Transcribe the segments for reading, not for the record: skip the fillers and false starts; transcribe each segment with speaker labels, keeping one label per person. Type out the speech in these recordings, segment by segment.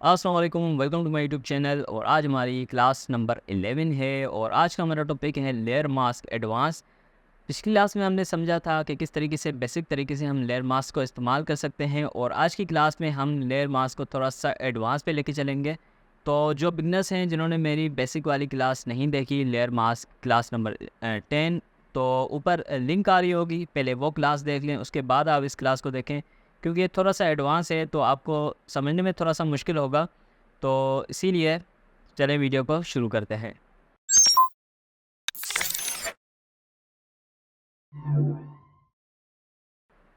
Speaker 1: अस्सलाम वालेकुम, welcome to my YouTube channel. और आज हमारी क्लास नंबर 11 है और आज का हमारा टॉपिक है लेयर मास्क एडवांस। पिछली क्लास में हमने समझा था कि किस तरीके से बेसिक तरीके से हम लेयर मास्क को इस्तेमाल कर सकते हैं, और आज की क्लास में हम लेयर मास्क को थोड़ा सा एडवांस पे लेके चलेंगे। तो जो बिगनर्स हैं जिन्होंने मेरी बेसिक वाली क्लास नहीं देखी, लेयर मास्क क्लास नंबर 10, तो ऊपर लिंक आ रही होगी, पहले वो क्लास देख लें, उसके बाद आप इस क्लास को देखें, क्योंकि ये थोड़ा सा एडवांस है तो आपको समझने में थोड़ा सा मुश्किल होगा। तो इसीलिए चलें वीडियो को शुरू करते हैं।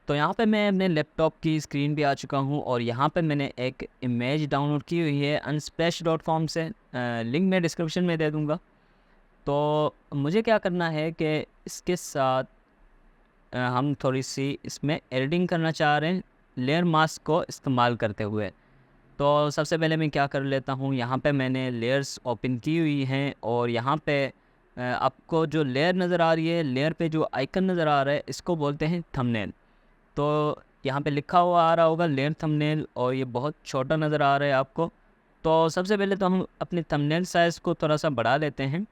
Speaker 1: तो यहाँ पे मैं अपने लैपटॉप की स्क्रीन पे आ चुका हूँ और यहाँ पे मैंने एक इमेज डाउनलोड की हुई है unsplash.com से। लिंक मैं डिस्क्रिप्शन में दे दूँगा। तो मुझे क्या करना है कि इसके साथ हम थोड़ी सी इसमें एडिटिंग करना चाह रहे हैं लेयर मास्क को इस्तेमाल करते हुए। तो सबसे पहले मैं क्या कर लेता हूँ, यहाँ पे मैंने लेयर्स ओपन की हुई हैं और यहाँ पे आपको जो लेयर नज़र आ रही है, लेयर पे जो आइकन नज़र आ रहा है, इसको बोलते हैं थंबनेल। तो यहाँ पे लिखा हुआ आ रहा होगा लेयर थंबनेल, और ये बहुत छोटा नज़र आ रहा है आपको। तो सबसे पहले तो हम अपने थंबनेल साइज़ को थोड़ा सा बढ़ा लेते हैं।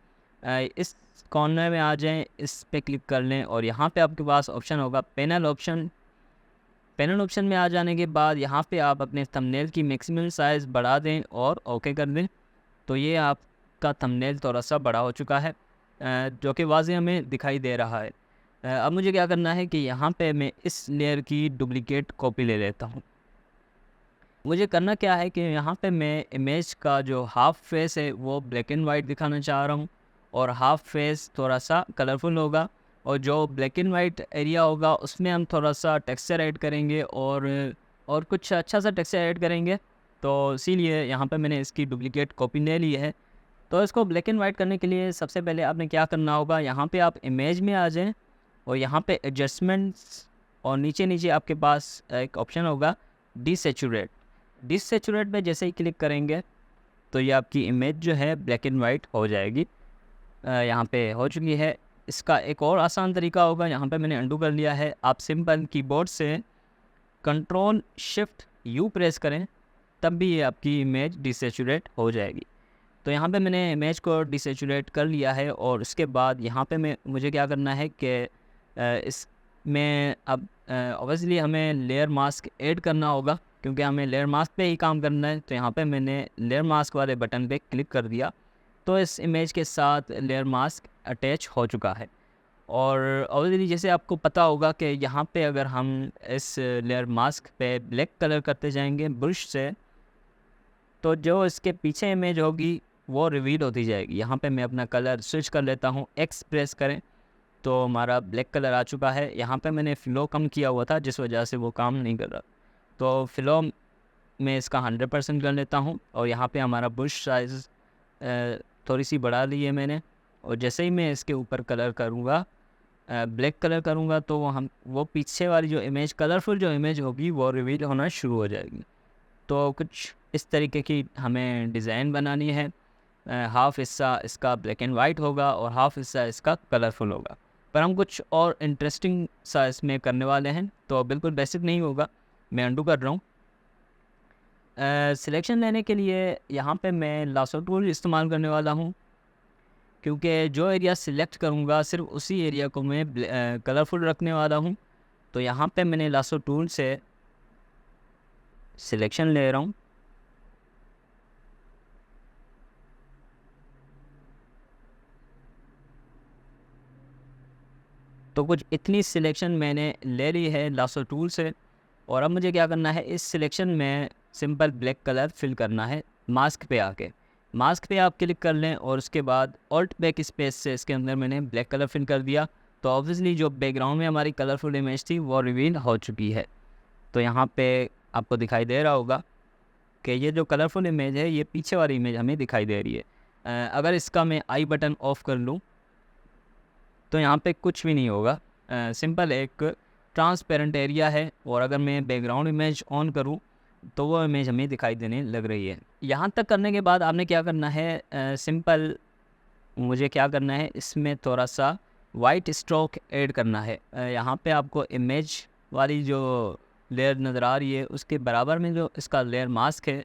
Speaker 1: इस कॉर्नर में आ जाएं, इस पे क्लिक कर लें और यहाँ पे आपके पास ऑप्शन होगा पैनल ऑप्शन। पैनल ऑप्शन में आ जाने के बाद यहाँ पे आप अपने थंबनेल की मैक्सिमम साइज़ बढ़ा दें और ओके कर दें। तो ये आपका थंबनेल थोड़ा सा बड़ा हो चुका है, जो कि वाज़ेह हमें दिखाई दे रहा है। अब मुझे क्या करना है कि यहाँ पे मैं इस लेयर की डुप्लिकेट कॉपी ले लेता हूँ। मुझे करना क्या है कि यहाँ पे मैं इमेज का जो हाफ फेस है वो ब्लैक एंड वाइट दिखाना चाह रहा हूँ, और हाफ फेस थोड़ा सा कलरफुल होगा, और जो ब्लैक एंड वाइट एरिया होगा उसमें हम थोड़ा सा टेक्सचर ऐड करेंगे और कुछ अच्छा सा टेक्सचर ऐड करेंगे। तो इसीलिए यहाँ पे मैंने इसकी डुप्लिकेट कॉपी ले ली है। तो इसको ब्लैक एंड वाइट करने के लिए सबसे पहले आपने क्या करना होगा, यहाँ पे आप इमेज में आ जाएं और यहाँ पे एडजस्टमेंट्स, और नीचे नीचे आपके पास एक ऑप्शन होगा डिसेचुरेट। डिसेचुरेट पे जैसे ही क्लिक करेंगे तो ये आपकी इमेज जो है ब्लैक एंड वाइट हो जाएगी। यहाँ पे हो चुकी है। इसका एक और आसान तरीका होगा, यहाँ पे मैंने अंडू कर लिया है। आप सिंपल कीबोर्ड से कंट्रोल शिफ्ट यू प्रेस करें, तब भी ये आपकी इमेज डिसेचुरेट हो जाएगी। तो यहाँ पे मैंने इमेज को डिसेचुरेट कर लिया है, और उसके बाद यहाँ पे मुझे क्या करना है कि इस में अब ऑब्वियसली हमें लेयर मास्क ऐड करना होगा, क्योंकि हमें लेयर मास्क पे ही काम करना है। तो यहाँ पे मैंने लेयर मास्क वाले बटन पे क्लिक कर दिया, तो इस इमेज के साथ लेयर मास्क अटैच हो चुका है। और ऑब्वियसली जैसे आपको पता होगा कि यहाँ पे अगर हम इस लेयर मास्क पे ब्लैक कलर करते जाएंगे ब्रश से, तो जो इसके पीछे इमेज होगी वो रिवील होती जाएगी। यहाँ पे मैं अपना कलर स्विच कर लेता हूँ, एक्स प्रेस करें तो हमारा ब्लैक कलर आ चुका है। यहाँ पे मैंने फ़्लो कम किया हुआ था जिस वजह से वो काम नहीं कर रहा, तो फ़्लो मैं इसका 100% कर लेता हूँ। और यहाँ पे हमारा ब्रश साइज़ थोड़ी सी बढ़ा ली है मैंने, और जैसे ही मैं इसके ऊपर कलर करूँगा, ब्लैक कलर करूँगा, तो वो पीछे वाली जो इमेज, कलरफुल जो इमेज होगी, वो रिवील होना शुरू हो जाएगी। तो कुछ इस तरीके की हमें डिज़ाइन बनानी है। हाफ़ हिस्सा इसका ब्लैक एंड वाइट होगा और हाफ़ हिस्सा इसका कलरफुल होगा, पर हम कुछ और इंटरेस्टिंग सा इसमें करने वाले हैं। तो बिल्कुल बेसिक नहीं होगा, मैं अंडू कर रहा हूँ। सिलेक्शन लेने के लिए यहाँ पे मैं लासो टूल इस्तेमाल करने वाला हूँ, क्योंकि जो एरिया सिलेक्ट करूँगा सिर्फ उसी एरिया को मैं कलरफुल रखने वाला हूँ। तो यहाँ पे मैंने लासो टूल से सिलेक्शन ले रहा हूँ। तो कुछ इतनी सिलेक्शन मैंने ले ली है लासो टूल से, और अब मुझे क्या करना है, इस सिलेक्शन में सिंपल ब्लैक कलर फिल करना है। मास्क पे आके मास्क पे आप क्लिक कर लें, और उसके बाद ऑल्ट बैक स्पेस से इसके अंदर मैंने ब्लैक कलर फिल कर दिया। तो ऑब्वियसली जो बैकग्राउंड में हमारी कलरफुल इमेज थी वो रिवील हो चुकी है। तो यहाँ पे आपको दिखाई दे रहा होगा कि ये जो कलरफुल इमेज है, ये पीछे वाली इमेज हमें दिखाई दे रही है। अगर इसका मैं आई बटन ऑफ कर लूँ तो यहाँ पे कुछ भी नहीं होगा, सिंपल एक ट्रांसपेरेंट एरिया है। और अगर मैं बैकग्राउंड इमेज ऑन करूँ तो वो इमेज हमें दिखाई देने लग रही है। यहाँ तक करने के बाद आपने क्या करना है, सिंपल मुझे क्या करना है, इसमें थोड़ा सा वाइट स्ट्रोक ऐड करना है। यहाँ पे आपको इमेज वाली जो लेयर नज़र आ रही है उसके बराबर में जो इसका लेयर मास्क है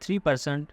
Speaker 1: 3%.